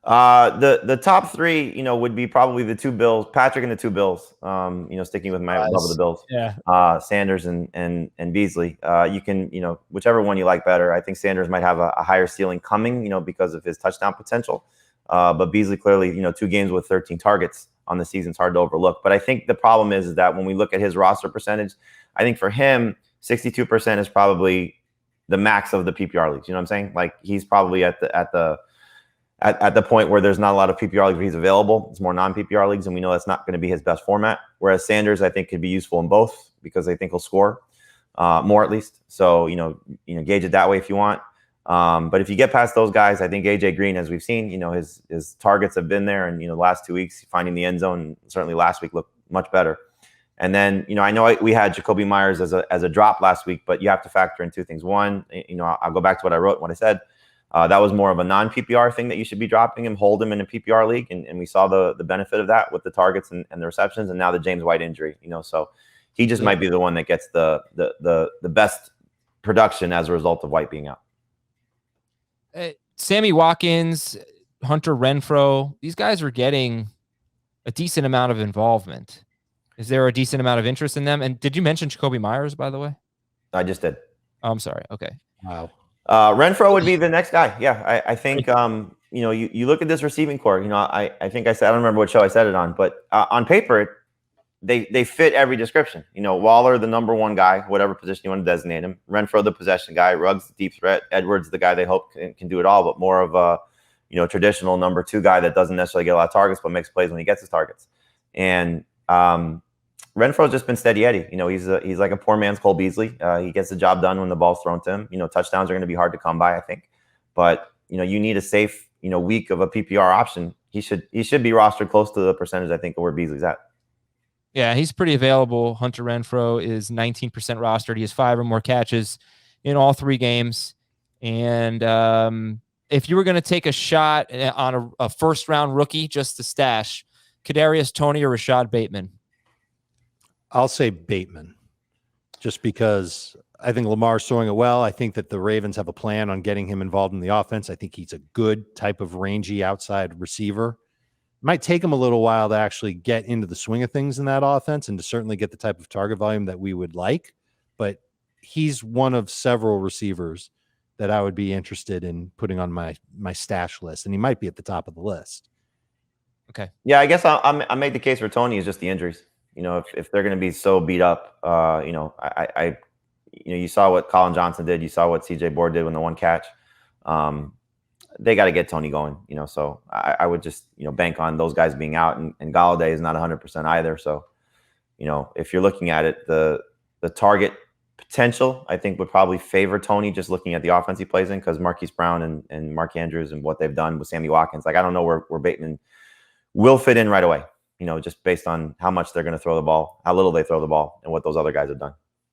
The top three, would be probably the two Bills, Patrick and the two Bills. Sticking with my love of the Bills. Yeah. Sanders and Beasley. You can, whichever one you like better. I think Sanders might have a higher ceiling coming, because of his touchdown potential. But Beasley clearly, 2 games with 13 targets on the season is hard to overlook. But I think the problem is that when we look at his roster percentage, I think for him, 62% is probably the max of the PPR leagues. You know what I'm saying? Like he's probably at the point where there's not a lot of PPR leagues where he's available. It's more non-PPR leagues, and we know that's not going to be his best format. Whereas Sanders, I think, could be useful in both because I think he'll score more at least. So, gauge it that way if you want. But if you get past those guys, I think AJ Green, as we've seen, his targets have been there, and the last 2 weeks finding the end zone, certainly last week looked much better. And then, I know we had Jacoby Myers as a drop last week, but you have to factor in 2 things. One, I'll go back to what I wrote, what I said. That was more of a non-PPR thing that you should be dropping him, hold him in a PPR league. And we saw the benefit of that with the targets and the receptions, and now the James White injury, so he just might be the one that gets the best production as a result of White being out. Sammy Watkins, Hunter Renfrow, these guys are getting a decent amount of involvement. Is there a decent amount of interest in them? And did you mention Jacoby Myers, by the way? I just did. Oh, I'm sorry. Okay. Wow. Renfrow would be the next guy. Yeah, I think, you look at this receiving core, I think I said, I don't remember what show I said it on, but on paper, they fit every description. Waller, the number 1 guy, whatever position you want to designate him. Renfrow, the possession guy. Ruggs, the deep threat. Edwards, the guy they hope can do it all, but more of a, traditional number 2 guy that doesn't necessarily get a lot of targets, but makes plays when he gets his targets. And Renfro's just been steady Eddie. He's like a poor man's Cole Beasley. He gets the job done when the ball's thrown to him. Touchdowns are going to be hard to come by, I think. But, you need a safe, week of a PPR option. He should be rostered close to the percentage, I think, of where Beasley's at. Yeah, he's pretty available. Hunter Renfrow is 19% rostered. He has 5 or more catches in all 3 games. And if you were going to take a shot on a first-round rookie just to stash, Kadarius Toney or Rashad Bateman? I'll say Bateman, just because I think Lamar's throwing it well. I think that the Ravens have a plan on getting him involved in the offense. I think he's a good type of rangy outside receiver. Might take him a little while to actually get into the swing of things in that offense and to certainly get the type of target volume that we would like. But he's one of several receivers that I would be interested in putting on my stash list, and he might be at the top of the list. Okay. Yeah, I guess I made the case for Toney is just the injuries. If they're going to be so beat up, you saw what Colin Johnson did. You saw what CJ Board did when the 1 catch. They got to get Toney going, so I would just, bank on those guys being out, and Galladay is not 100% either. So, if you're looking at it, the target potential, I think, would probably favor Toney just looking at the offense he plays in, because Marquise Brown and Mark Andrews and what they've done with Sammy Watkins. Like, I don't know where Bateman will fit in right away, just based on how much they're going to throw the ball, how little they throw the ball, and what those other guys have done.